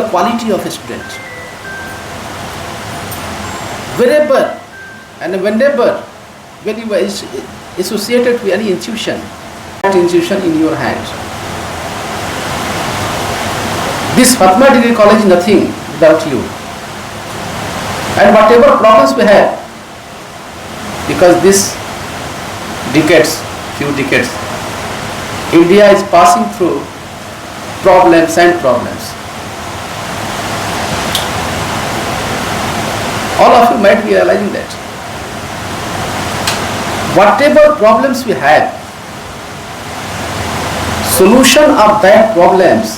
the quality of a student. Wherever and whenever when you are associated with any institution, that institution in your hands. This Fatma Degree College is nothing without you. And whatever problems we have, because this few decades, India is passing through problems and problems. All of you might be realizing that. Whatever problems we have, solution of that problems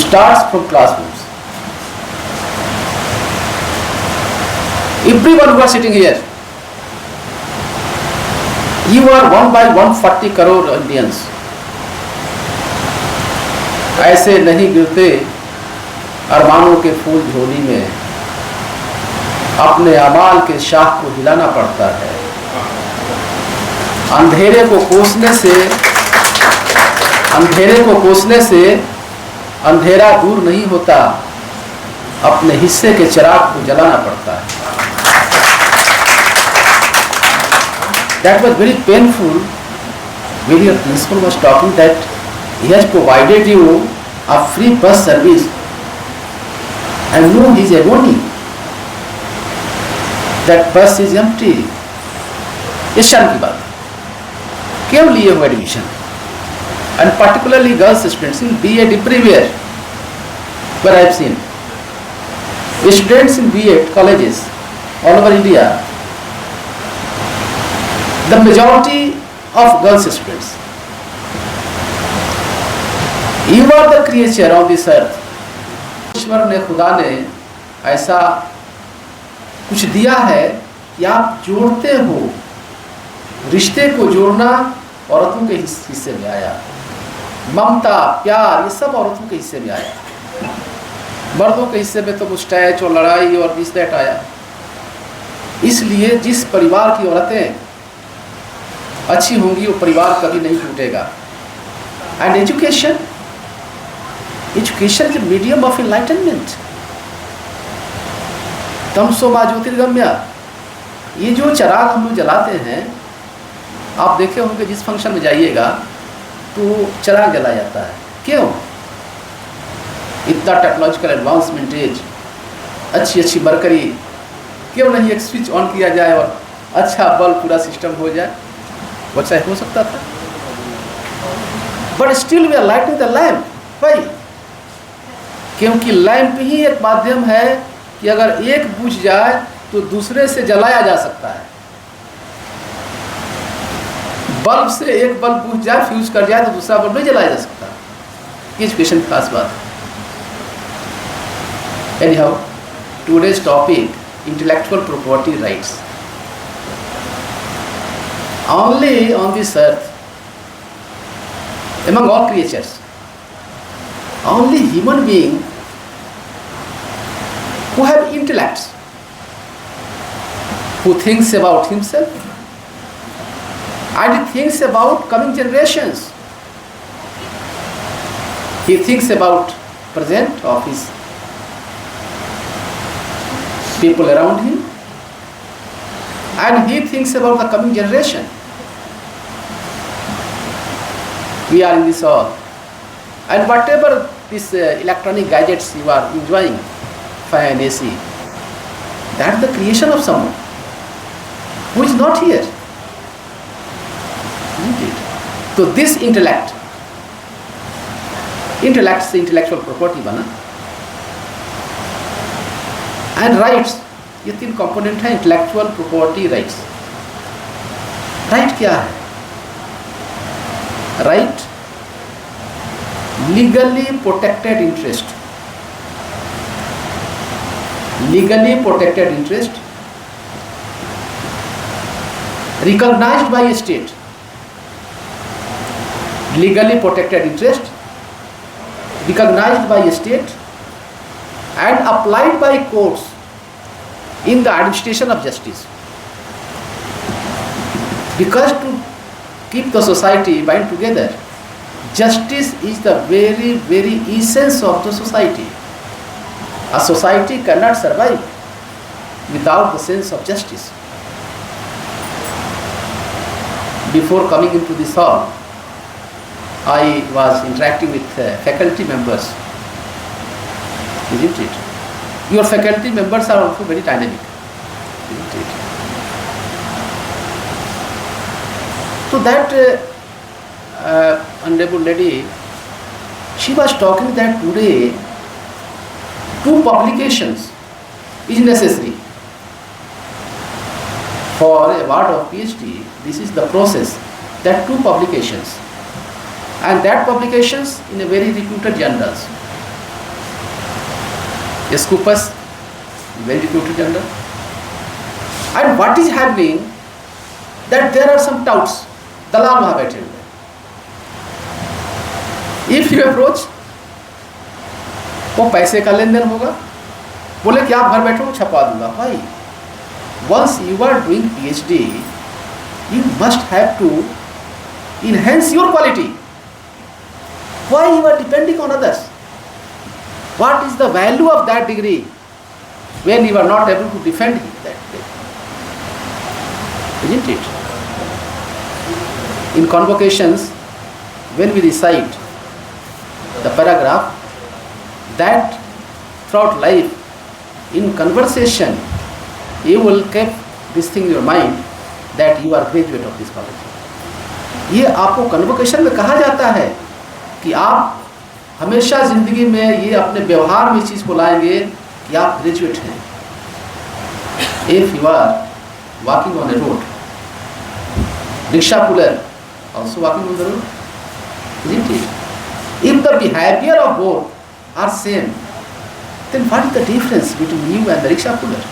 starts from classrooms. Everyone who are sitting here, you are 1 by 140 crore Indians. ऐसे नहीं गिरते अरमानों के फूल झोली में, अपने अमाल के शाख को हिलाना पड़ता है। अंधेरे को कोसने से अंधेरा दूर नहीं होता, अपने हिस्से के चिराग को जलाना पड़ता है। That was very painful when your principal was talking that he has provided you a free bus service and no, he is agony. That bus is empty. इस क्षण की बात क्यों लिए हो admission, and particularly girls students in B.Ed everywhere where I have seen students in B.Ed colleges all over India, the majority of girls students. You are the creature of this earth. ईश्वर ने, खुदा ने ऐसा कुछ दिया है कि आप जोड़ते हो। रिश्ते को जोड़ना औरतों के हिस्से में आया, ममता, प्यार, ये सब औरतों के हिस्से में आया। मर्दों के हिस्से में तो मुस्टैच और लड़ाई और दिस दैट आया। इसलिए जिस परिवार की औरतें अच्छी होंगी वो परिवार कभी नहीं टूटेगा। And education is a medium of enlightenment. तमसो मा ज्योतिर्गम्य, ये जो चराग हम लोग जलाते हैं, आप देखे होंगे जिस फंक्शन में जाइएगा तो चराग जलाया जाता है। क्यों? इतना टेक्नोलॉजिकल एडवांसमेंट एज, अच्छी मरकरी, क्यों नहीं एक स्विच ऑन किया जाए और अच्छा बल्ब पूरा सिस्टम हो जाए? वो चाहे हो सकता था, but still we are lighting the lamp. भाई, क्योंकि लैंप ही एक माध्यम है कि अगर एक बुझ जाए तो दूसरे से जलाया जा सकता है। बल्ब से एक बल्ब बुझ जाए, फ्यूज कर जाए तो दूसरा बल्ब नहीं जलाया जा सकता। एजुकेशन की खास बात। Anyhow, today's topic intellectual property rights. Only on this earth, among all creatures, only human being who have intellects, who thinks about himself and he thinks about coming generations. He thinks about present of his people around him, and he thinks about the coming generation. We are in this all, and whatever these electronic gadgets you are enjoying, fan, AC, that is the creation of someone who is not here. So this intellect से intellectual property बना, and rights, ये तीन component हैं intellectual property rights. Right क्या है? Right, legally protected interest. Legally protected interest recognized by state. Legally protected interest recognized by state and applied by courts in the administration of justice. Because to keep the society bind together, justice is the very, very essence of the society. A society cannot survive without the sense of justice. Before coming into this hall, I was interacting with faculty members, isn't it? Your faculty members are also very dynamic, isn't it? So that honorable lady, she was talking that today 2 publications is necessary for award of PhD. This is the process, that 2 publications, and that publications in a very reputed journals. Scopus, very reputed journal. And what is happening, that there are some touts, दलाल वहाँ बैठे हुए. If you approach, वो पैसे का लेन then होगा, बोले कि आप घर बैठो मैं छपवा दूंगा. Why? Once you are doing PhD, you must have to enhance your quality. Why you are depending on others? What is the value of that degree when you are not able to defend that degree? Isn't it? In convocations, when we recite the paragraph, that throughout life, in conversation, you will keep this thing in your mind that you are graduate of this college. ये आपको convocation में कहा जाता है कि आप हमेशा जिंदगी में ये अपने व्यवहार में इस चीज़ को लाएंगे कि आप ग्रेजुएट हैं. If you are walking on a road, rickshaw puller also walking on the road, isn't it? If the behavior of both are same, then what is the difference between you and the rickshaw puller?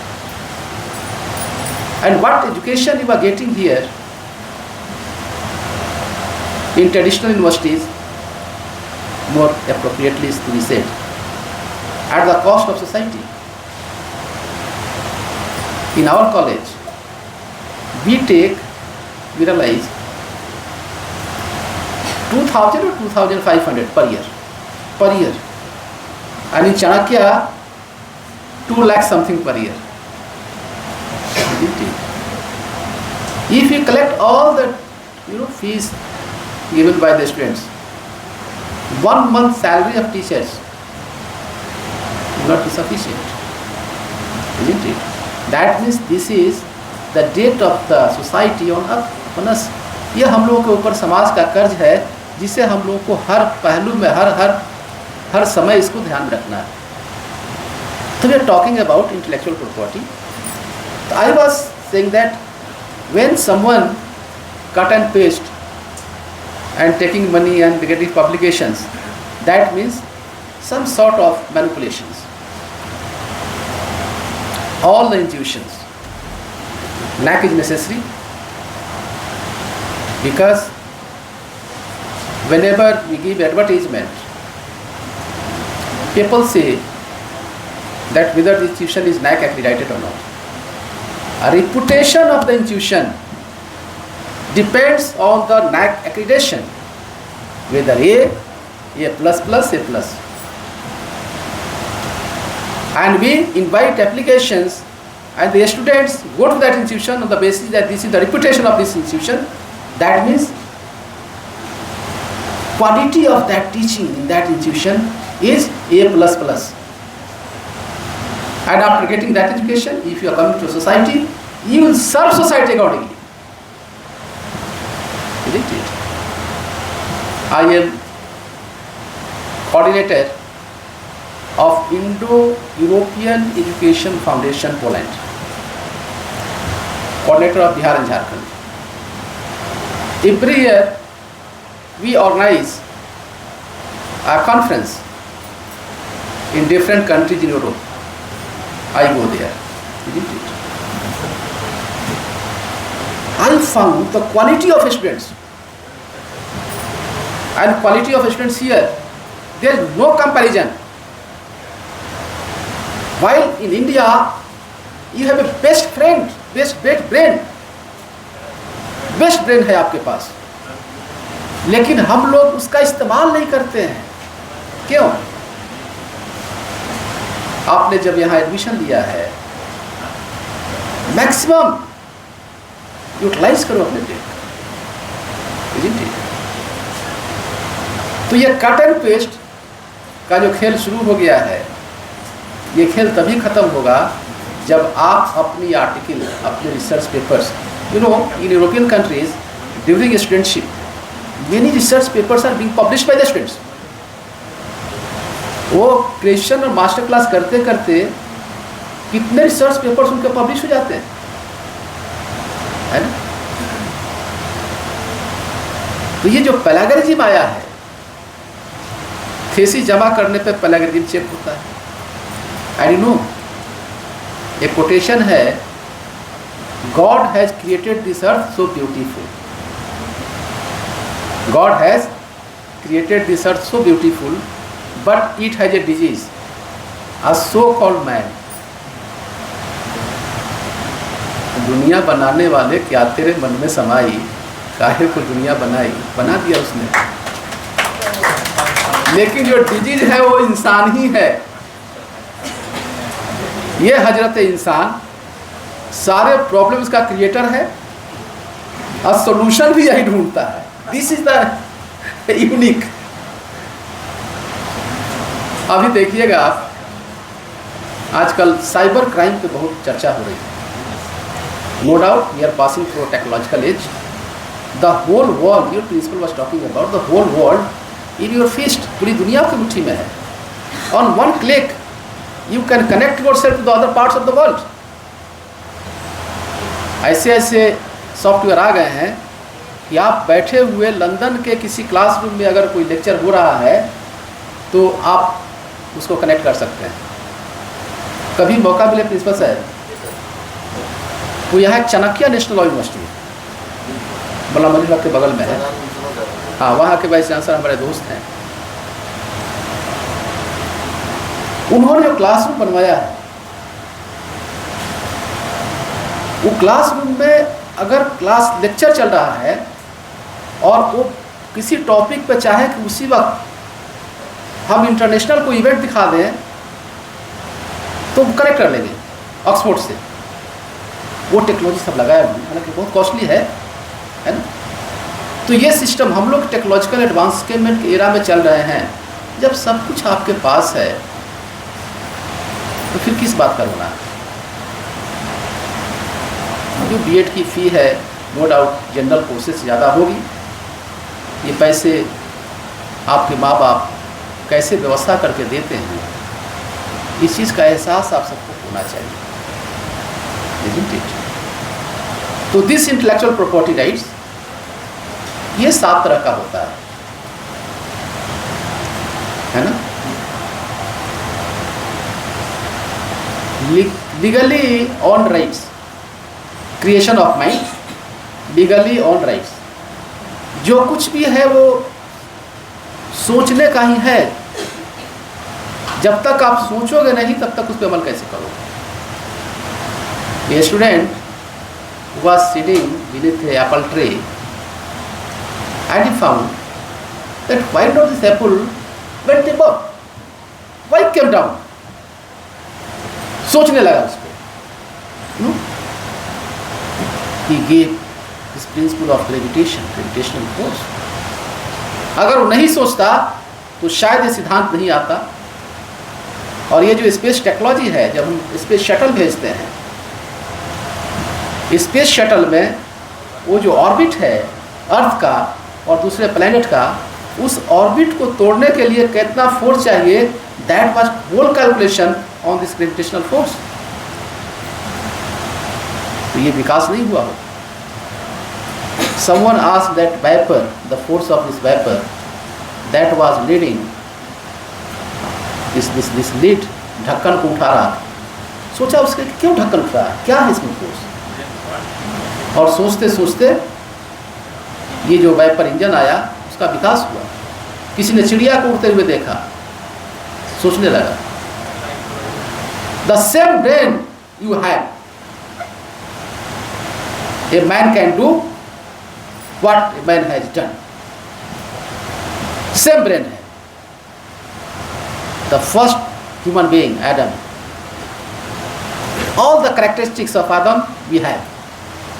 And what education you are getting here in traditional universities, more appropriately is to be said, at the cost of society. In our college, we realize 2,000 or 2,500 per year. And in Chanakya, 2 lakh something per year. If you collect all the fees given by the students, 1 month salary of teachers will not be sufficient, isn't it? That means this is the debt of the society on us. ये हम लोगों के ऊपर समाज का कर्ज है, जिसे हम लोगों को हर पहलू में हर समय इसको ध्यान में रखना है. So we are talking about intellectual property. So I was saying that when someone cut and paste and taking money and getting publications, that means some sort of manipulations. All the intuitions. NAC is necessary because whenever we give advertisement, people say that whether the institution is NAC accredited or not. A reputation of the institution depends on the NAC accreditation, whether A++, A++. And we invite applications and the students go to that institution on the basis that this is the reputation of this institution. That means quality of that teaching in that institution is A++. And after getting that education, if you are coming to society, you will serve society accordingly. Isn't it? I am coordinator of Indo-European Education Foundation, Poland. Coordinator of Bihar and Jharkhand. Every year, we organize a conference in different countries in Europe. I go there, isn't it? I found the quality of students and quality of students here, there is no comparison. While in India, you have a best friend, best brain है आपके पास, लेकिन हम लोग उसका इस्तेमाल नहीं करते हैं. क्यों? आपने जब यहाँ एडमिशन लिया है, मैक्सिमम यूटिलाइज करो अपने ब्रेन का। तो ये कट एंड पेस्ट का जो खेल शुरू हो गया है, ये खेल तभी खत्म होगा जब आप अपनी आर्टिकल, अपने research papers, in European countries during studentship many research papers are being published by the students. वो ग्रेजुएशन और मास्टर क्लास करते करते कितने रिसर्च पेपर्स उनके पब्लिश हो जाते हैं, है ना। तो ये जो प्लेगरिज्म आया है, थीसिस जमा करने पे प्लेगरिज्म चेक होता है। एंड यू नो, एक कोटेशन है, God has created this earth so beautiful, God has created this earth so beautiful but it has a disease, a so called man. दुनिया बनाने वाले क्या तेरे मन में समाई, काहे को दुनिया बनाई, बना दिया उसने, लेकिन जो डिजीज है वो इंसान ही है। ये हजरत इंसान सारे प्रॉब्लम्स का क्रिएटर है और सॉल्यूशन भी यही ढूंढता है। This is the unique. अभी देखिएगा आप, आजकल साइबर क्राइम पे बहुत चर्चा हो रही है। No doubt we are passing through technological age. The whole world, your principal was talking about the whole world in your fist, पूरी दुनिया की मुट्ठी में है। On one click you can connect yourself to the other parts of the world. ऐसे ऐसे software आ गए हैं कि आप बैठे हुए लंदन के किसी क्लासरूम में अगर कोई लेक्चर हो रहा है तो आप उसको कनेक्ट कर सकते हैं। कभी मौका मिले प्रिंसिपल साहब, वो यहाँ चाणक्य नेशनल लॉ यूनिवर्सिटी बल्लामल्ली के बगल में है, हाँ, वहाँ के वाइस चांसलर हमारे दोस्त हैं। उन्होंने जो क्लासरूम बनवाया है, वो क्लासरूम में अगर क्लास लेक्चर चल रहा है और वो किसी टॉपिक पे चाहे कि उसी वक्त हम इंटरनेशनल को इवेंट दिखा दें तो कनेक्ट कर लेंगे ऑक्सफोर्ड से। वो टेक्नोलॉजी सब लगाया हुआ है, हालांकि बहुत कॉस्टली है ना। तो ये सिस्टम, हम लोग टेक्नोलॉजिकल एडवांसमेंट के एरा में चल रहे हैं। जब सब कुछ आपके पास है तो फिर किस बात का रोना है। जो बीएड की फ़ी है, नो डाउट जनरल कोर्सेज से ज़्यादा होगी। ये पैसे आपके माँ बाप कैसे व्यवस्था करके देते हैं, इस चीज़ का एहसास आप सबको होना चाहिए, isn't it? तो दिस इंटेलेक्चुअल प्रॉपर्टी राइट्स ये 7 तरह का होता है ना। Legally on rights, creation of mind, legally on rights. जो कुछ भी है वो सोचने का ही है। जब तक आप सोचोगे नहीं तब तक उस पर अमल कैसे करोगे। A student who was sitting beneath an apple tree and he found that why not this apple went above? Why came down? सोचने लगा उस पर। He gave this principle of gravitation, gravitational force. अगर वो नहीं सोचता तो शायद ये सिद्धांत नहीं आता। और ये जो स्पेस टेक्नोलॉजी है, जब हम स्पेस शटल भेजते हैं, स्पेस शटल में वो जो ऑर्बिट है अर्थ का और दूसरे प्लैनेट का, उस ऑर्बिट को तोड़ने के लिए कितना फोर्स चाहिए, that was whole calculation on this gravitational force. तो ये विकास नहीं हुआ हो। Someone asked that vapor, the force of this vapor that was leading this lid, ढक्कन को उठा रहा था। सोचा उसके क्यों ढक्कन उठा रहा है, क्या है इसमें फोर्स। और सोचते सोचते ये जो वाइपर इंजन आया उसका विकास हुआ। किसी ने चिड़िया को उड़ते हुए देखा, सोचने लगा। The same brain you have, a man can do what a man has done. Same brain है। The first human being Adam all the characteristics of आदम वी हैव।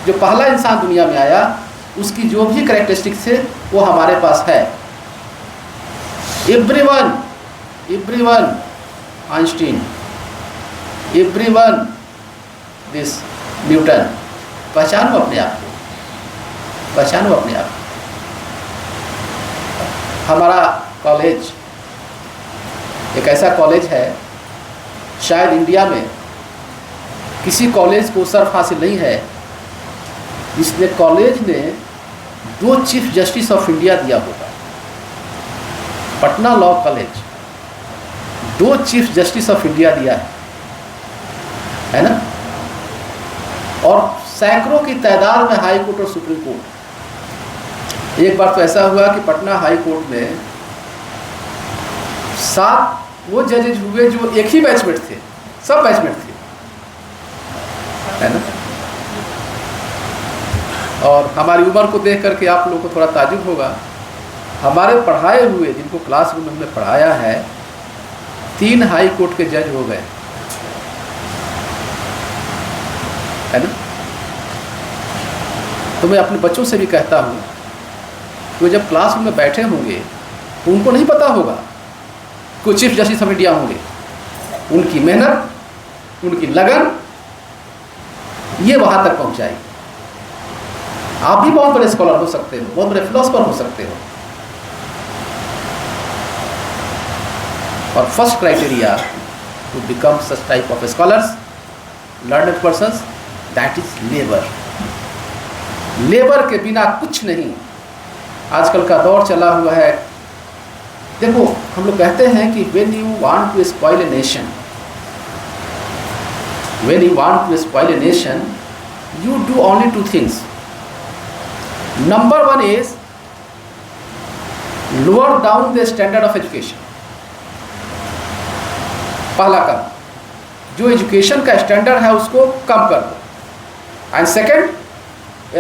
जो पहला इंसान दुनिया में आया उसकी जो भी करेक्टरिस्टिक्स थे वो हमारे पास है। Everyone Einstein, everyone this Newton. पहचानो अपने आप को, पहचानो अपने आप को। हमारा कॉलेज एक ऐसा कॉलेज है, शायद इंडिया में किसी कॉलेज को सर्फ हासिल नहीं है जिसने कॉलेज ने 2 चीफ जस्टिस ऑफ इंडिया दिया होगा। Patna law college 2 chief justice of India दिया है ना, और सैकड़ों की तादाद में हाई कोर्ट और सुप्रीम कोर्ट। एक बार तो ऐसा हुआ कि पटना हाई कोर्ट में 7 वो जजेज हुए जो एक ही बैचमेट थे, सब बैचमेट थे, है ना। और हमारी उम्र को देख करके आप लोगों को थोड़ा ताजुब होगा, हमारे पढ़ाए हुए जिनको क्लासरूम में हमने पढ़ाया है 3 हाई कोर्ट के जज हो गए, है ना। तो मैं अपने बच्चों से भी कहता हूँ कि वो जब क्लासरूम में बैठे होंगे तो उनको नहीं पता होगा कि चीफ जस्टिस ऑफ इंडिया होंगे। उनकी मेहनत, उनकी लगन ये वहाँ तक पहुँचाई। आप भी बहुत बड़े स्कॉलर हो सकते हो, बहुत बड़े फिलोसफर हो सकते हो। और first criteria to become such type of scholars, learned persons, that is labour. Labour के बिना कुछ नहीं। आजकल का दौर चला हुआ है, देखो हम लोग कहते हैं कि when you want to spoil a nation, when you want to spoil a nation, you do only 2 things. Number 1 is lower down the standard of education. पहला काम, जो एजुकेशन का स्टैंडर्ड है उसको कम कर दो। And second,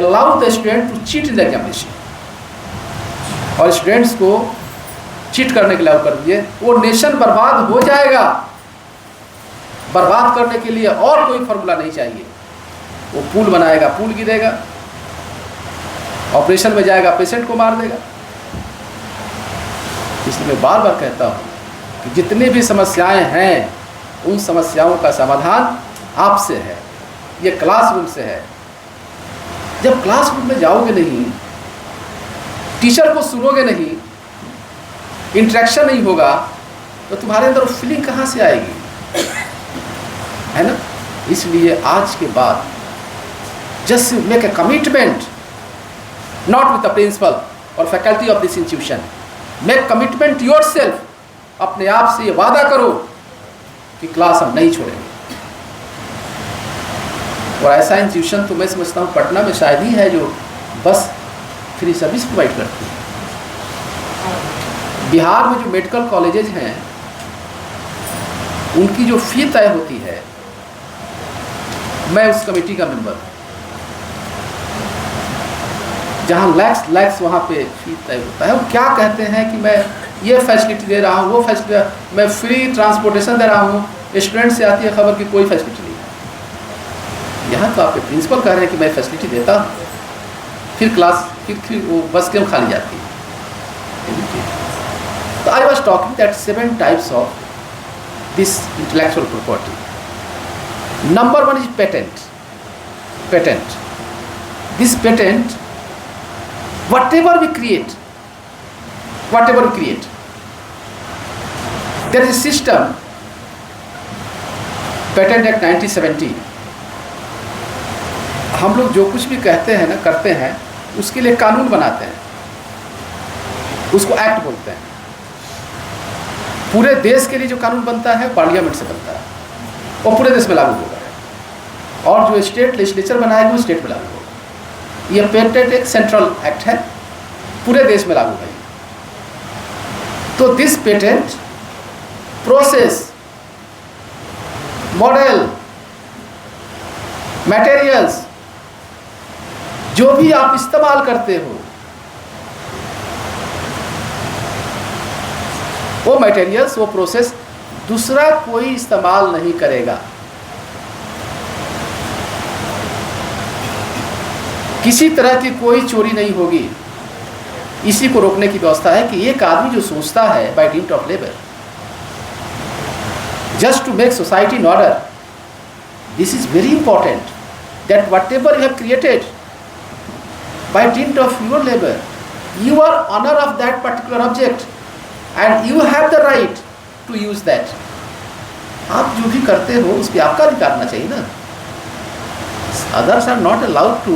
allow the student to cheat in the examination, और students को चीट करने के लिए कर दिए, वो नेशन बर्बाद हो जाएगा। बर्बाद करने के लिए और कोई फॉर्मूला नहीं चाहिए। वो पुल बनाएगा, पुल गिरेगा, ऑपरेशन में जाएगा, पेशेंट को मार देगा। इसलिए मैं बार बार कहता हूँ कि जितनी भी समस्याएं हैं उन समस्याओं का समाधान आपसे है, ये क्लासरूम से है। जब क्लासरूम में जाओगे नहीं, टीचर को सुनोगे नहीं, इंटरेक्शन नहीं होगा, तो तुम्हारे अंदर फीलिंग कहाँ से आएगी, है ना। इसलिए आज के बाद just make a commitment, not with the principal और faculty of this institution, make commitment yourself. अपने आप से ये वादा करो कि क्लास हम नहीं छोड़ेंगे। और ऐसा इंस्टीट्यूशन तो मैं समझता हूँ पटना में शायद ही है जो बस फ्री सर्विस प्रोवाइड करती है। बिहार में जो मेडिकल कॉलेजेज हैं उनकी जो फ़ी तय होती है, मैं उस कमेटी का मेंबर हूँ, जहाँ लैक्स वहाँ पे फी तय होता है। वो क्या कहते हैं कि मैं ये फैसिलिटी दे रहा हूँ, वो फैसिलिटी, मैं फ्री ट्रांसपोर्टेशन दे रहा हूँ, स्टूडेंट से आती है खबर कि कोई फैसिलिटी नहीं है। यहाँ तो आपके प्रिंसिपल कह रहे हैं कि मैं फैसिलिटी देता हूँ, फिर क्लास फिर वो बस क्यों खाली जाती है। तो I was talking that 7 types of this intellectual property. Number 1 is patent. This patent, whatever we create, there is a system, patent act 1970। हम लोग जो कुछ भी कहते हैं ना, करते हैं, उसके लिए कानून बनाते हैं, उसको एक्ट बोलते हैं। पूरे देश के लिए जो कानून बनता है पार्लियामेंट से बनता है, वो पूरे देश में लागू होगा, और जो स्टेट लेजिस्लेचर बनाएगा वो स्टेट में लागू होगा। ये पेटेंट एक सेंट्रल एक्ट है, पूरे देश में लागू है। तो this patent process, model, materials जो भी आप इस्तेमाल करते हो, वो मटेरियल्स, वो प्रोसेस दूसरा कोई इस्तेमाल नहीं करेगा। किसी तरह की कोई चोरी नहीं होगी। इसी को रोकने की व्यवस्था है कि एक आदमी जो सोचता है by dint of labour just to make society in order, this is very important, that whatever you have created by dint of your labor, you are owner of that particular object and you have the right to use that. आप जो भी करते हो उस पर आपका अधिकार होना चाहिए ना। Others are not allowed to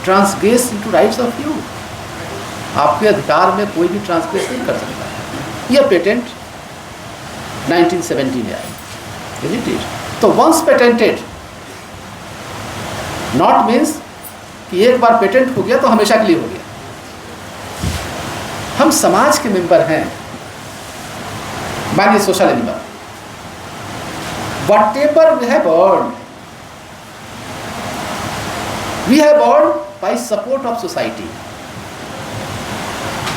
transgress into rights of you. आपके अधिकार में कोई भी ट्रांसग्रेस नहीं कर सकता। यह पेटेंट 1970 में आई। तो वंस पेटेंटेड नॉट मीन्स कि एक बार पेटेंट हो गया तो हमेशा के लिए हो गया। हम समाज के मेंबर हैं, मानिए social animal, whatever we have earned by support of society।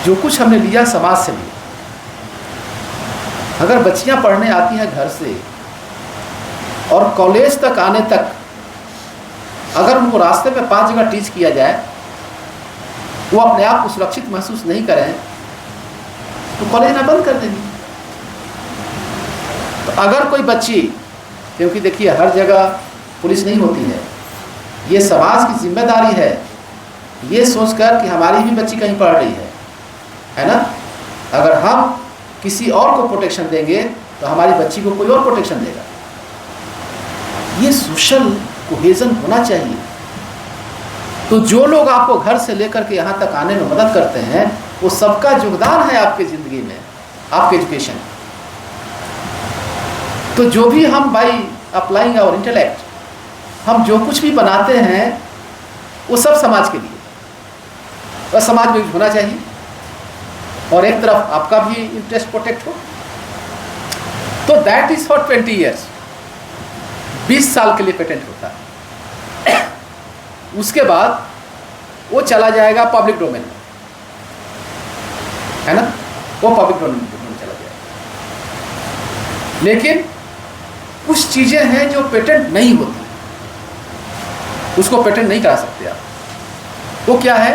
जो कुछ हमने लिया समाज से लिया। अगर बच्चियां पढ़ने आती हैं घर से और कॉलेज तक आने तक अगर उनको रास्ते में 5 जगह टीच किया जाए, वो अपने आप को सुरक्षित महसूस नहीं करें तो कॉलेज ना बंद कर देंगे। तो अगर कोई बच्ची, क्योंकि देखिए हर जगह पुलिस नहीं होती है, ये समाज की जिम्मेदारी है ये सोचकर कि हमारी भी बच्ची कहीं पढ़ रही है ना। अगर हम किसी और को प्रोटेक्शन देंगे तो हमारी बच्ची को कोई और प्रोटेक्शन देगा। ये सोशल कोहेजन होना चाहिए। तो जो लोग आपको घर से लेकर के यहाँ तक आने में मदद करते हैं वो सबका योगदान है आपकी ज़िंदगी में, आपके एजुकेशन। तो जो भी हम बाई अप्लाइंग आवर इंटेलेक्ट हम जो कुछ भी बनाते हैं वो सब समाज के लिए, और समाज में होना चाहिए। और एक तरफ आपका भी इंटरेस्ट प्रोटेक्ट हो। तो दैट इज फॉर 20 ईयर्स, 20 साल के लिए पेटेंट होता है। उसके बाद वो चला जाएगा पब्लिक डोमेन में, है ना, वो पब्लिक डोमेन में चला जाएगा। लेकिन कुछ चीज़ें हैं जो पेटेंट नहीं होती, उसको पेटेंट नहीं करा सकते आप। वो क्या है?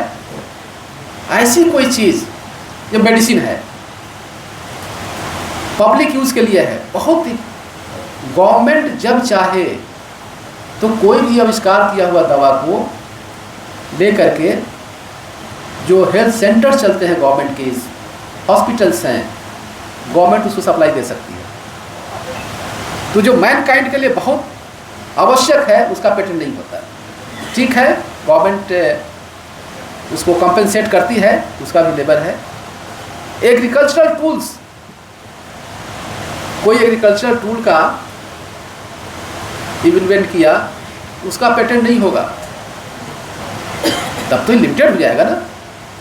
ऐसी कोई चीज़ जो मेडिसिन है, पब्लिक यूज़ के लिए है, बहुत ही गवर्नमेंट जब चाहे तो कोई भी आविष्कार किया हुआ दवा को ले करके जो हेल्थ सेंटर चलते हैं गवर्नमेंट के, हॉस्पिटल्स हैं, गवर्नमेंट उसको सप्लाई दे सकती है। तो जो मैनकाइंड के लिए बहुत आवश्यक है उसका पेटेंट नहीं होता। ठीक है, गवर्नमेंट उसको कंपेंसेट करती है, उसका भी लेबर है। एग्रीकल्चरल टूल्स, कोई एग्रीकल्चरल टूल का इन्वेंट किया उसका पेटेंट नहीं होगा, तब तो लिमिटेड हो जाएगा ना।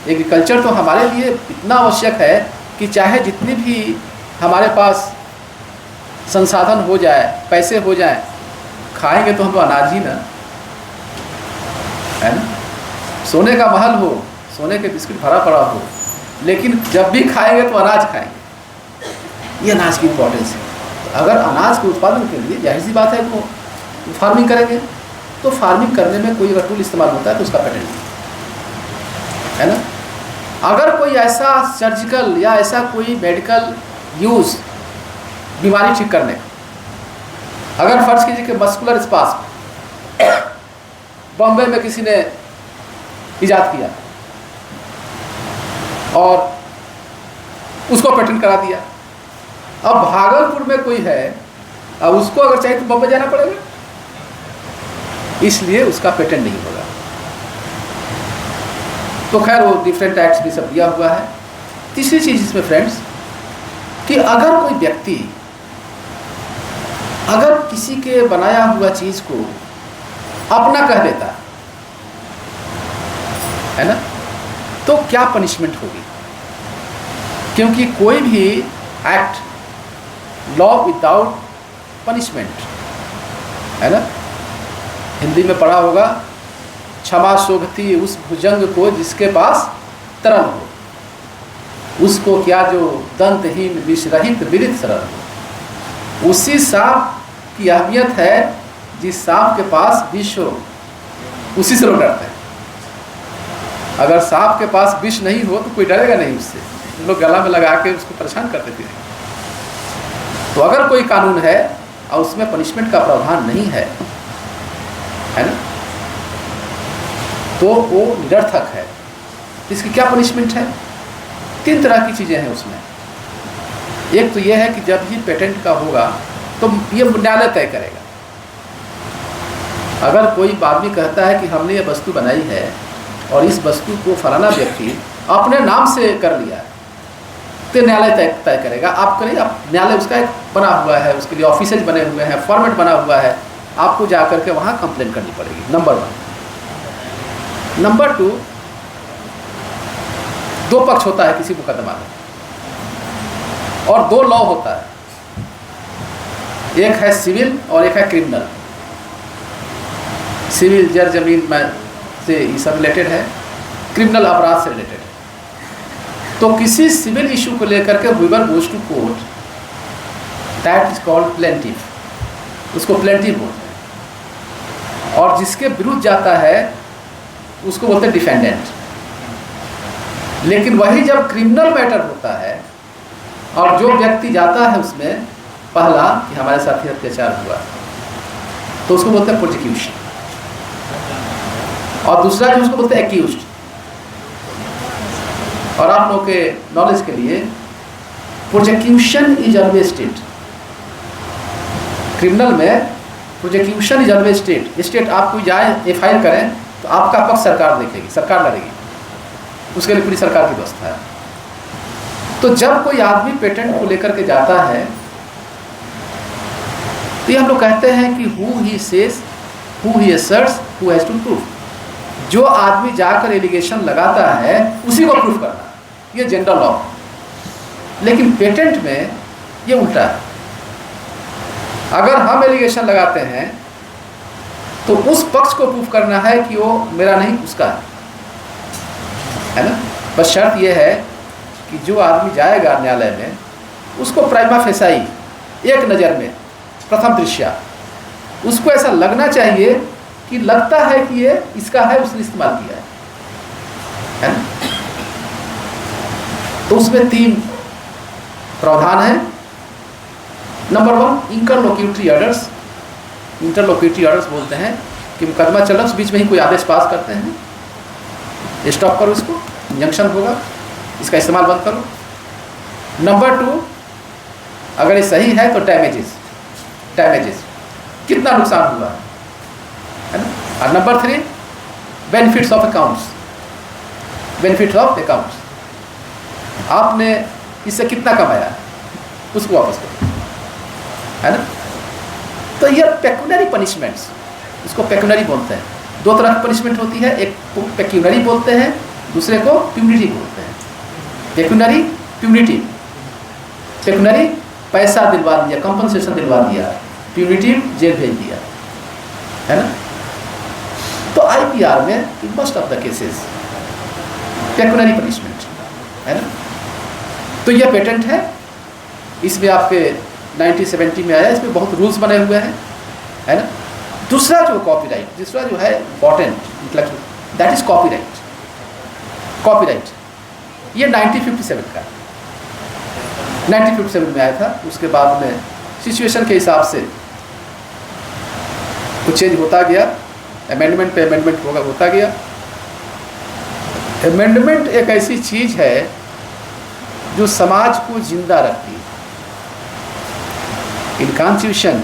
एग्रीकल्चर तो हमारे लिए इतना आवश्यक है कि चाहे जितनी भी हमारे पास संसाधन हो जाए, पैसे हो जाए, खाएंगे तो हम तो अनाज ही ना, है ना। सोने का महल हो, सोने के बिस्किट भरा पड़ा हो, लेकिन जब भी खाएंगे तो अनाज खाएंगे। ये अनाज की इम्पोर्टेंस है। तो अगर अनाज के उत्पादन के लिए जाहिर सी बात है वो फार्मिंग करेंगे, तो फार्मिंग करने में कोई अगर टूल इस्तेमाल होता है तो उसका पेटेंट है ना। अगर कोई ऐसा सर्जिकल या ऐसा कोई मेडिकल यूज़ बीमारी ठीक करने का, अगर फर्ज कीजिए कि मस्कुलर स्पाज्म बॉम्बे में किसी ने इजाद किया और उसको पेटेंट करा दिया, अब भागलपुर में कोई है, अब उसको अगर चाहिए तो बॉम्बे जाना पड़ेगा, इसलिए उसका पेटेंट नहीं होगा। तो खैर वो डिफरेंट एक्ट्स भी सब दिया हुआ है। तीसरी चीज़ इसमें फ्रेंड्स कि अगर कोई व्यक्ति अगर किसी के बनाया हुआ चीज़ को अपना कह देता है ना, तो क्या पनिशमेंट होगी? क्योंकि कोई भी एक्ट लॉ विदाउट पनिशमेंट, है ना। हिंदी में पढ़ा होगा, क्षमा शोभती उस भुजंग को जिसके पास तरल हो, उसको क्या जो दंतहीन विष रहित विदित सरल हो। उसी सांप की अहमियत है जिस सांप के पास विष हो, उसी से लोग डरते हैं। अगर सांप के पास विष नहीं हो तो कोई डरेगा नहीं उससे, लोग गला में लगा के उसको परेशान कर देते हैं। तो अगर कोई कानून है और उसमें पनिशमेंट का प्रावधान नहीं है ना, तो वो निरर्थक है। इसकी क्या पनिशमेंट है? 3 तरह की चीज़ें हैं उसमें। एक तो ये है कि जब ही पेटेंट का होगा तो ये न्यायालय तय करेगा। अगर कोई आदमी कहता है कि हमने ये वस्तु बनाई है और इस वस्तु को फलाना व्यक्ति अपने नाम से कर लिया, तो न्यायालय तय करेगा। आप करें, आप न्यायालय उसका एक बना हुआ है, उसके लिए ऑफिसेज बने हुए हैं, फॉर्मेट बना हुआ है, आपको जा करके वहाँ कंप्लेन करनी पड़ेगी, नंबर 1। नंबर 2, 2 पक्ष होता है किसी मुकदमा में और 2 लॉ होता है, एक है सिविल और एक है क्रिमिनल। सिविल जर जमीन में से ये सब रिलेटेड है, क्रिमिनल अपराध से रिलेटेड है। तो किसी सिविल इशू को लेकर के whoever goes to court, that is called plaintiff, उसको प्लेंटिफ बोलते हैं। और जिसके विरुद्ध जाता है उसको बोलते हैं डिफेंडेंट। लेकिन वही जब क्रिमिनल मैटर होता है और जो व्यक्ति जाता है उसमें पहला कि हमारे साथ ही अत्याचार हुआ, तो उसको बोलते हैं प्रोसिक्यूशन, और दूसरा जो उसको बोलते हैं एक्यूज्ड। और आप लोगों के नॉलेज के लिए, prosecution is always state. Criminal में prosecution is always state. State आप कोई जाए एफआईआर करें तो आपका पक्ष सरकार देखेगी, सरकार लड़ेगी, उसके लिए पूरी सरकार की व्यवस्था है। तो जब कोई आदमी पेटेंट को लेकर के जाता है तो ये हम लोग कहते हैं कि who he says, who he asserts, who has to prove. जो आदमी जाकर एलिगेशन लगाता है उसी को प्रूफ करना, ये जनरल लॉ। लेकिन पेटेंट में ये उल्टा है। अगर हम एलिगेशन लगाते हैं तो उस पक्ष को प्रूफ करना है कि वो मेरा नहीं उसका है ना। बस शर्त यह है कि जो आदमी जाएगा न्यायालय में उसको प्राइमा फेसाई, एक नज़र में, प्रथम दृश्या, उसको ऐसा लगना चाहिए कि लगता है कि ये इसका है, उसने इस्तेमाल किया है ना। तो उसमें 3 प्रावधान है। Number 1, interlocutory orders. Interlocutory orders बोलते हैं कि मुकदमा चल रहा, उस बीच में ही कोई आदेश पास करते हैं, स्टॉप करो इसको, इंजंक्शन होगा, इसका इस्तेमाल बंद करो। नंबर 2, अगर ये सही है तो डैमेजेस, कितना नुकसान हुआ है ना। और number 3, benefits of accounts, benefits of accounts, आपने इससे कितना कमाया उसको वापस करो, है ना। तो ये पेक्यूनरी पनिशमेंट्स, इसको पेक्यूनरी बोलते हैं। 2 तरह की पनिशमेंट होती है, एक को पेक्यूनरी बोलते हैं, दूसरे को प्यूनिटिव बोलते हैं। Pecuniary, punitive. पेक्यूनरी पैसा दिलवा दिया, कंपनसेशन दिलवा दिया, प्यूनिटिव जेल भेज दिया, है ना। तो आईपीआर में most of the cases pecuniary punishment है ना। तो यह पेटेंट है, इसमें आपके 1970 में आया, इसमें बहुत रूल्स बने हुए हैं, है ना। दूसरा जो कॉपीराइट, दूसरा जो है important intellectual, that is copyright. Copyright ये 1957 का, 1957 में आया था। उसके बाद में सिचुएशन के हिसाब से कुछ चेंज होता गया, अमेंडमेंट पे अमेंडमेंट होता गया। अमेंडमेंट एक ऐसी चीज़ है जो समाज को जिंदा रखती है। इन कॉन्स्टिट्यूशन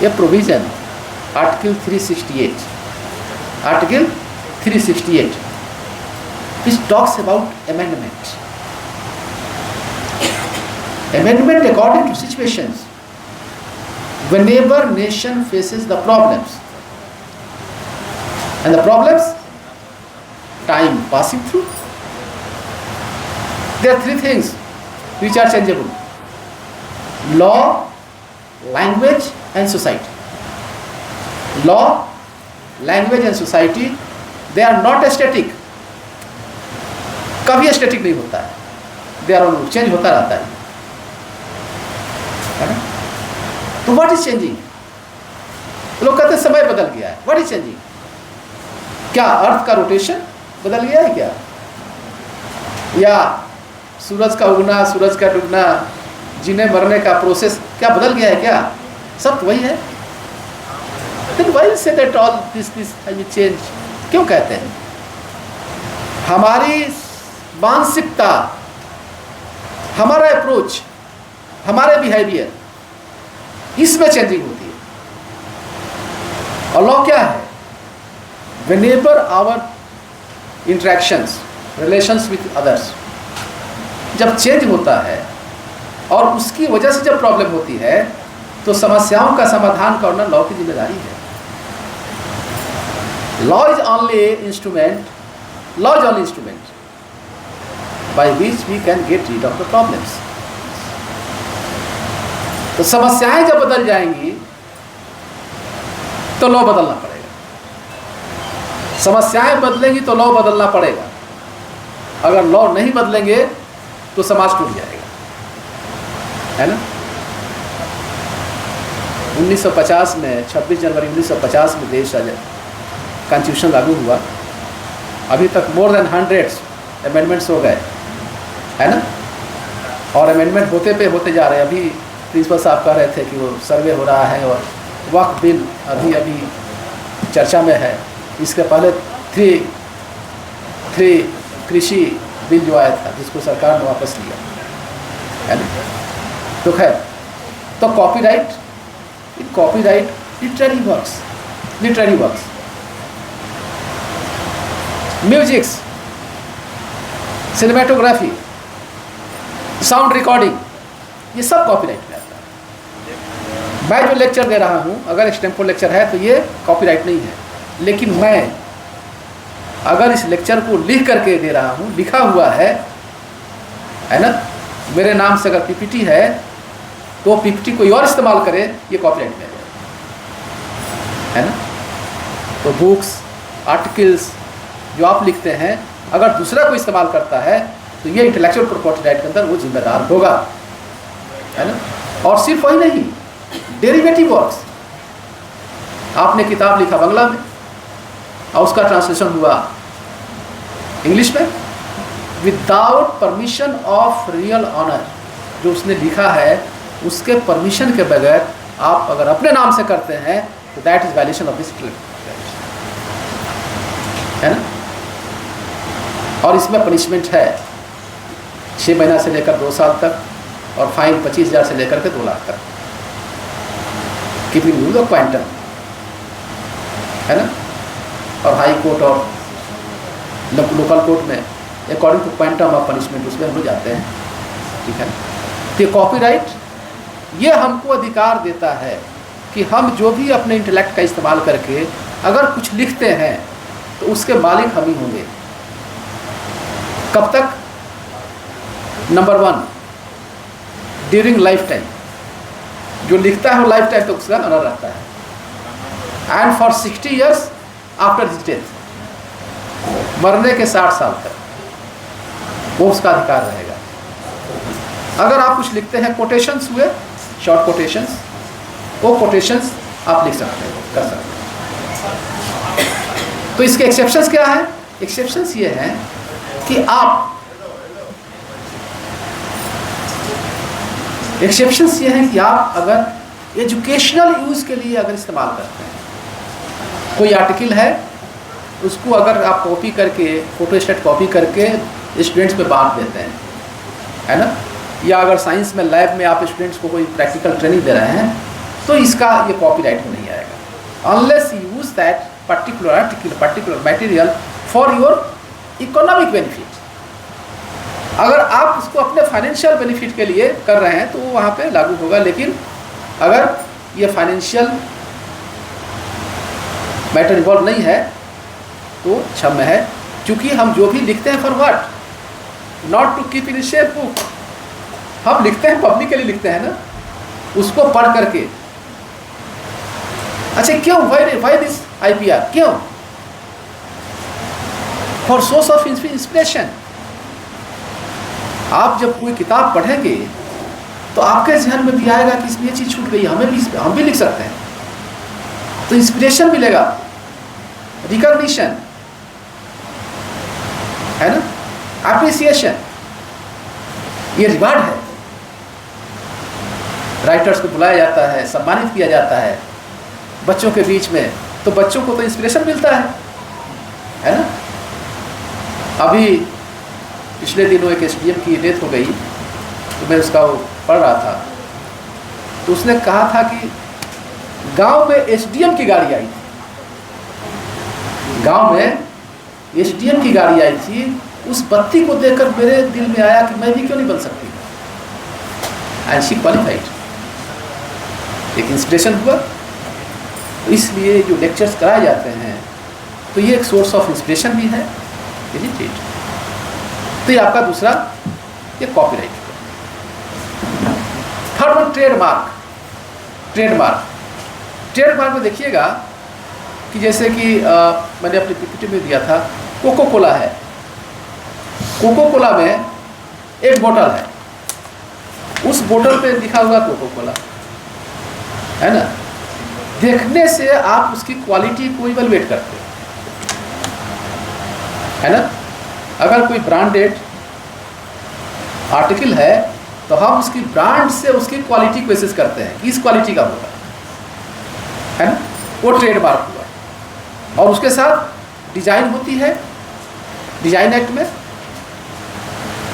ये provision article 368, article 368 which talks about amendment. Amendment according to situations, whenever nation faces the problems, and the problems time passing through, there are 3 things which are changeable: law, language and society. Law, language and society, they are not static, कभी static नहीं होता है, they are all change होता रहता है ना। तो what is changing? लोग कहते हैं समय बदल गया है, व्हाट इज चेंजिंग? क्या अर्थ का रोटेशन बदल गया है क्या? या सूरज का उगना, सूरज का डूबना, जीने मरने का प्रोसेस क्या बदल गया है क्या? सब तो वही है। Then why say that all this will change? क्यों कहते हैं? हमारी मानसिकता, हमारा अप्रोच, हमारे बिहेवियर, इसमें चेंजिंग होती है। और लॉ क्या है? Whenever our interactions, relations with others जब चेंज होता है और उसकी वजह से जब प्रॉब्लम होती है, तो समस्याओं का समाधान करना लॉ की जिम्मेदारी है। Law is only instrument by which we can get rid of the problems. तो समस्याएं जब बदल जाएंगी तो लॉ बदलना पड़ेगा। समस्याएं बदलेंगी तो लॉ बदलना पड़ेगा। अगर लॉ नहीं बदलेंगे तो समाज टूट जाएगा, है ना? 1950 में 26 जनवरी 1950 में देश कॉन्स्टिट्यूशन लागू हुआ। अभी तक मोर देन 100 अमेंडमेंट्स हो गए, है ना? और अमेंडमेंट होते जा रहे हैं। अभी प्रिंसिपल साहब कह रहे थे कि वो सर्वे हो रहा है और वक्फ बिल अभी चर्चा में है। इसके पहले थ्री कृषि बिल जो आया था, जिसको सरकार ने वापस लिया, है ना? तो खैर, तो copyright literary works, musics, cinematography, sound recording, ये सब कॉपीराइट में आता है। मैं जो लेक्चर दे रहा हूँ, अगर एक्सटेम्पोर लेक्चर है तो ये कॉपीराइट नहीं है। लेकिन मैं अगर इस लेक्चर को लिख करके दे रहा हूँ, लिखा हुआ है ना, मेरे नाम से अगर पीपीटी है तो पीपीटी कोई और इस्तेमाल करे, ये कॉपीराइट में है ना? तो बुक्स, आर्टिकल्स जो आप लिखते हैं, अगर दूसरा कोई इस्तेमाल करता है तो ये इंटेलेक्चुअल प्रॉपर्टी राइट के अंदर वो जिम्मेदार होगा, है ना? और सिर्फ वही नहीं, डेरिवेटिव वर्क्स, आपने किताब लिखा बांग्ला में और उसका ट्रांसलेशन हुआ इंग्लिश में, without permission of real owner, जो उसने लिखा है उसके परमिशन के बगैर आप अगर अपने नाम से करते हैं तो that is violation of this, है ना? और इसमें पनिशमेंट है 6 महीना से लेकर 2 साल तक और फाइन 25,000 से लेकर के 2 लाख तक, कीपिंग यूज ऑफ क्वांटम, है ना? और हाई कोर्ट और लोकल कोर्ट में according to quantum of punishment उसमें हम लोग जाते हैं, ठीक है? तो कॉपीराइट ये हमको अधिकार देता है कि हम जो भी अपने इंटेलेक्ट का इस्तेमाल करके अगर कुछ लिखते हैं तो उसके मालिक हम ही होंगे। कब तक? नंबर 1, ड्यूरिंग लाइफ टाइम, जो लिखता है वो लाइफ टाइम तक उसका ऑनर रहता है। And for 60 years after his death, मरने के 60 साल तक वो उसका अधिकार रहेगा। अगर आप कुछ लिखते हैं, कोटेशंस हुए, शॉर्ट कोटेशंस, वो कोटेशंस आप लिख सकते हैं, कर सकते हैं। तो इसके एक्सेप्शंस क्या है? एक्सेप्शंस ये हैं कि आप अगर एजुकेशनल यूज़ के लिए अगर इस्तेमाल करते हैं, कोई आर्टिकल है उसको अगर आप कॉपी करके, फोटोस्टेट कॉपी करके स्टूडेंट्स पे बांट देते हैं, है ना? या अगर साइंस में लैब में आप स्टूडेंट्स को कोई प्रैक्टिकल ट्रेनिंग दे रहे हैं तो इसका ये कॉपीराइट में नहीं आएगा, unless you use that particular article, particular material for your economic benefit. अगर आप उसको अपने फाइनेंशियल बेनिफिट के लिए कर रहे हैं तो वो वहाँ पे लागू होगा। लेकिन अगर ये फाइनेंशियल मैटर इन्वॉल्व नहीं है तो क्षम्य है, क्योंकि हम जो भी लिखते हैं for what, not to keep in shape book, हम लिखते हैं पब्लिक के लिए लिखते हैं ना, उसको पढ़ करके। अच्छा, क्यों? Why this IPR? क्यों? For source of inspiration. आप जब कोई किताब पढ़ेंगे तो आपके जहन में भी आएगा कि इसमें ये चीज़ छूट गई, हम भी लिख सकते हैं, तो इंस्पिरेशन मिलेगा, रिकॉग्निशन, है ना, अप्रिसिएशन, ये रिवार्ड है। राइटर्स को बुलाया जाता है, सम्मानित किया जाता है बच्चों के बीच में, तो बच्चों को तो इंस्पिरेशन मिलता है ना। अभी पिछले दिनों एक एसडीएम की डेथ हो गई, तो मैं उसका वो पढ़ रहा था, तो उसने कहा था कि गांव में एसडीएम की गाड़ी आई थी, गांव में एसडीएम की गाड़ी आई थी, उस बत्ती को देखकर मेरे दिल में आया कि मैं भी क्यों नहीं बन सकती, एंड शी क्वालिफाइड, एक इंस्पिरेशन हुआ। तो इसलिए जो लेक्चर्स कराए जाते हैं तो ये एक सोर्स ऑफ इंस्पिरेशन भी है, इजंट इट। तो ये आपका दूसरा, ये copyright. Third one, trademark. Trademark में देखिएगा कि जैसे कि मैंने अपनी पीपीटी में दिया था, कोको कोला है, कोको कोला में एक बोतल है, उस बोतल पे लिखा हुआ कोको कोला, है ना। देखने से आप उसकी क्वालिटी को इवैल्यूएट करते है ना। अगर कोई ब्रांडेड आर्टिकल है तो हम उसकी ब्रांड से उसकी क्वालिटी को एसेस करते हैं कि इस क्वालिटी का होगा, है ना, वो ट्रेडमार्क हुआ। और उसके साथ डिजाइन होती है, डिजाइन एक्ट में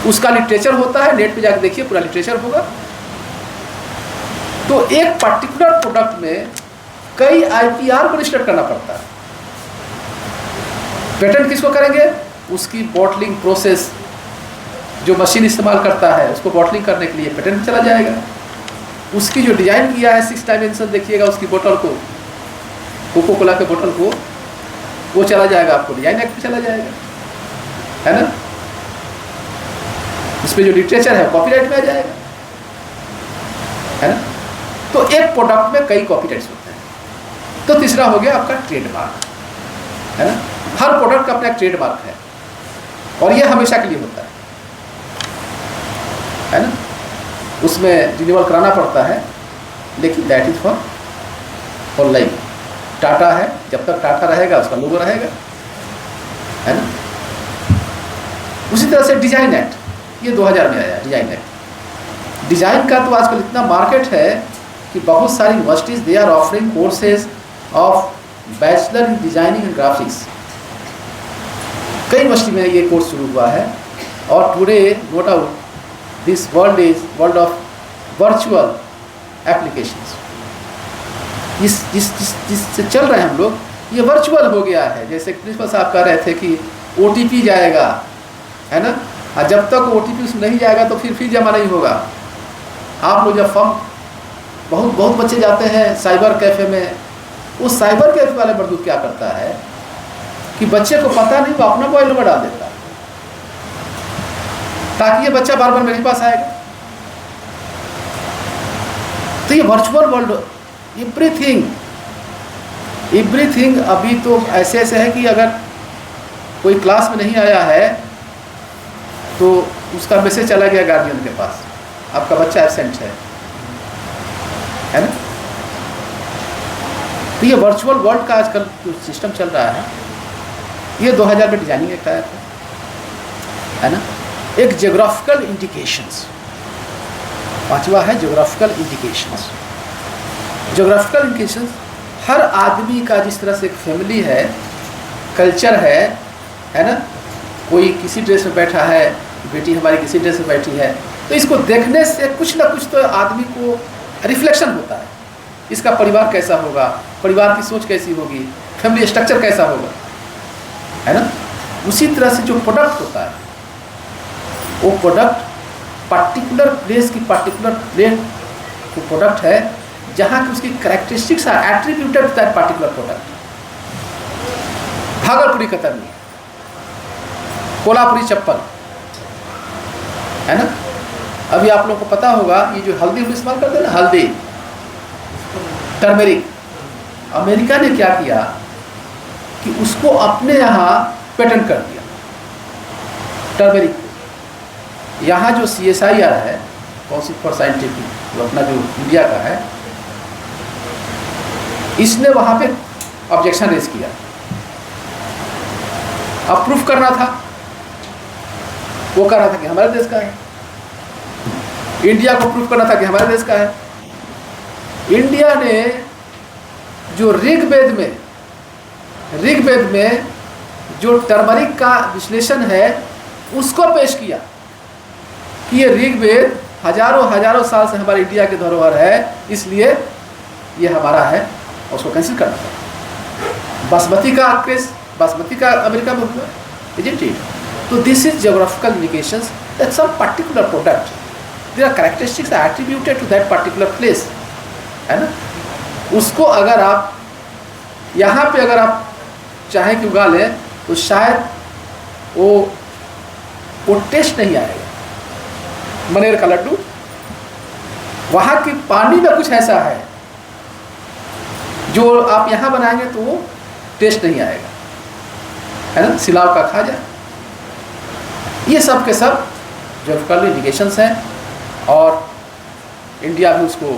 उसका लिटरेचर होता है, नेट पे जाकर देखिए पूरा लिटरेचर होगा। तो एक पर्टिकुलर प्रोडक्ट में कई आईपीआर को रजिस्टर करना पड़ता है। पेटेंट किसको करेंगे? उसकी बॉटलिंग प्रोसेस, जो मशीन इस्तेमाल करता है उसको बॉटलिंग करने के लिए पेटेंट चला जाएगा। उसकी जो डिजाइन किया है 6 डायमेंशन, देखिएगा उसकी बोतल को, कोको कोला के बोतल को, वो चला जाएगा, आपको डिजाइन एक्ट पे चला जाएगा, है ना। उसमें जो लिटरेचर है कॉपीराइट में आ जाएगा, है ना। तो एक प्रोडक्ट में कई कॉपीराइट्स होते हैं। तो तीसरा हो गया आपका ट्रेडमार्क, है ना। हर प्रोडक्ट का अपना एक ट्रेडमार्क है और ये हमेशा के लिए होता है ना। उसमें रिन्यूअल कराना पड़ता है, लेकिन that is for life. Tata है, जब तक टाटा रहेगा उसका लोगो रहेगा, है ना। उसी तरह से डिजाइन एक्ट, ये 2000 में आया डिजाइन एक्ट। डिजाइन का तो आजकल इतना मार्केट है कि बहुत सारी universities they are offering courses of bachelor in designing and graphics. कई यूनिवर्सिटी में ये कोर्स शुरू हुआ है। और today no doubt this world is world of virtual applications. जिससे चल रहे हैं हम लोग, ये वर्चुअल हो गया है। जैसे प्रिंसिपल साहब कह रहे थे कि ओटीपी जाएगा, है ना, और जब तक ओटीपी उसमें नहीं जाएगा तो फिर जमा नहीं होगा। आप लोग जब फॉर्म बहुत बच्चे जाते हैं साइबर कैफ़े में, उस साइबर कैफ़े वाले मर्दूद क्या करता है कि बच्चे को पता नहीं, वो अपना मोबाइल नंबर डाल देता है ताकि ये बच्चा बार बार मेरे पास आएगा। तो ये वर्चुअल वर्ल्ड, एवरीथिंग अभी तो ऐसे है कि अगर कोई क्लास में नहीं आया है तो उसका मैसेज चला गया गार्जियन के पास, आपका बच्चा एब्सेंट है ना। तो ये वर्चुअल वर्ल्ड का आजकल जो सिस्टम चल रहा है, ये 2000 में डिजाइनिंग एक्ट आया था, है ना। एक ज्योग्राफिकल इंडिकेशंस, पांचवा है ज्योग्राफिकल इंडिकेशंस। ज्योग्राफिकल इंडिकेशंस हर आदमी का, जिस तरह से एक फैमिली है, कल्चर है ना। कोई किसी ड्रेस में बैठा है, बेटी हमारी किसी ड्रेस में बैठी है, तो इसको देखने से कुछ ना कुछ तो आदमी को रिफ्लेक्शन होता है। इसका परिवार कैसा होगा, परिवार की सोच कैसी होगी, फैमिली स्ट्रक्चर कैसा होगा, है ना। उसी तरह से जो प्रोडक्ट होता है, वो प्रोडक्ट पर्टिकुलर प्लेस की, पर्टिकुलर प्लेस जो प्रोडक्ट है जहाँ की उसकी characteristics are attributed to that particular product. Bhagalpuri Katarni, Kolhapuri चप्पल, है ना। अभी आप लोगों को पता होगा ये जो हल्दी हम इस्तेमाल करते हैं ना, हल्दी, टर्मेरिक, अमेरिका ने क्या किया कि उसको अपने यहाँ पेटेंट कर दिया टर्मेरिक को। यहाँ जो CSIR है, काउंसिल फॉर साइंटिफिक, जो अपना जो इंडिया का है, इसने वहाँ पे ऑब्जेक्शन रेज किया। अब प्रूफ करना था वो कह रहा था कि हमारे देश का है, इंडिया को प्रूफ करना था कि हमारे देश का है। इंडिया ने जो ऋग्वेद में जो टर्मरिक का विश्लेषण है उसको पेश किया कि ये ऋग्वेद हजारों साल से हमारे इंडिया की धरोहर है, इसलिए ये हमारा है, और उसको कैंसिल करना था। बासमती का अमेरिका में हुआ, isn't it? तो this is geographical indications that some particular product, there are characteristics attributed to that particular place, है ना। उसको अगर आप यहाँ पे अगर आप चाहें कि उगा लें तो शायद वो टेस्ट नहीं आएगा। मनेर का लड्डू, वहाँ की पानी में कुछ ऐसा है जो आप यहाँ बनाएंगे तो वो टेस्ट नहीं आएगा, है ना। सिलाव का खाजा, ये सब के सब जियोग्राफिकल इंडिकेशंस हैं, और इंडिया भी उसको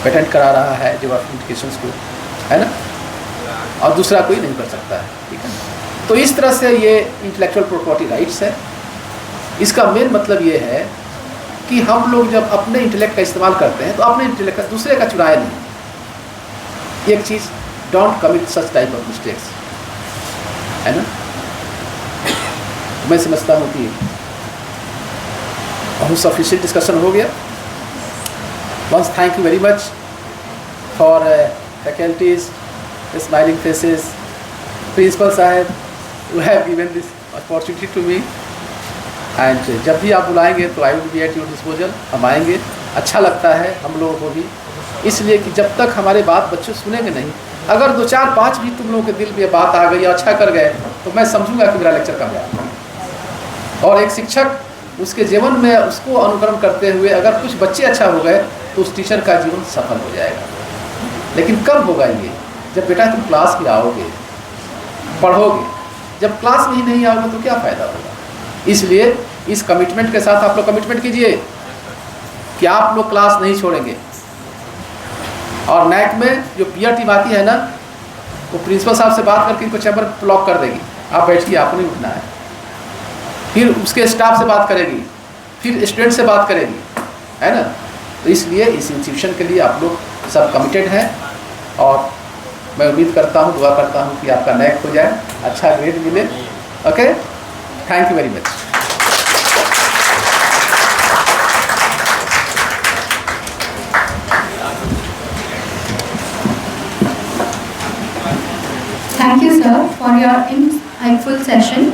पेटेंट करा रहा है जियोग्राफिकल इंडिकेशंस को, है ना, और दूसरा कोई नहीं कर सकता है, ठीक है। तो इस तरह से ये इंटेलेक्चुअल प्रॉपर्टी राइट्स है। इसका मेन मतलब ये है कि हम लोग जब अपने इंटेलेक्ट का इस्तेमाल करते हैं तो अपने इंटेलेक्ट का दूसरे का चुराए नहीं। एक चीज़, don't commit such type of mistakes, है ना। मैं समझता हूँ कि बहुत सफिशिएंट डिस्कशन हो गया। Once thank you very much for faculties, smiling faces, principal साहब who have given this opportunity to me, and जब भी आप बुलाएंगे तो I will be at your disposal. हम आएंगे, अच्छा लगता है हम लोगों को भी, इसलिए कि जब तक हमारे बात बच्चे सुनेंगे नहीं, अगर 2 4 5 भी तुम लोगों के दिल में बात आ गई, अच्छा कर गए, तो मैं समझूंगा कि मेरा लेक्चर कामयाब। और एक शिक्षक उसके जीवन में उसको अनुकरण करते हुए अगर कुछ बच्चे अच्छा हो गए तो उस टीचर का जीवन सफल हो जाएगा। लेकिन कब होगा ये? जब बेटा तुम क्लास में आओगे, पढ़ोगे। जब क्लास में ही नहीं आओगे तो क्या फ़ायदा होगा? इसलिए इस कमिटमेंट के साथ आप लोग कमिटमेंट कीजिए कि आप लोग क्लास नहीं छोड़ेंगे। और नैक में जो पीयर टीम आती है ना, वो प्रिंसिपल साहब से बात करके इनको चैम्बर ब्लॉक कर देगी, आप बैठिए, आपको नहीं उठना है। फिर उसके स्टाफ से बात करेगी, फिर स्टूडेंट से बात करेगी, है ना। तो इसलिए इस इंस्टीट्यूशन के लिए आप लोग सब कमिटेड हैं, और मैं उम्मीद करता हूँ, दुआ करता हूँ कि आपका नैक हो जाए, अच्छा ग्रेड मिले। Okay, thank you very much. Thank you, sir, for your insightful session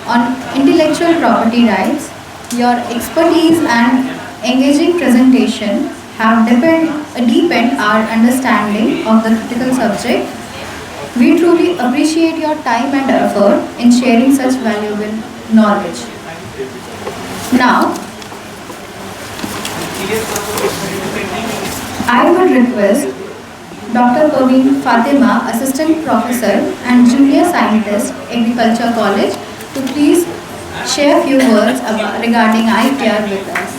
on intellectual property rights. Your expertise and engaging presentation have deepened our understanding of the critical subject. We truly appreciate your time and effort in sharing such valuable knowledge. Now, I would request Dr. Parveen Fatima, Assistant Professor and Junior Scientist, Agriculture College, to please share a few words regarding IPR with us.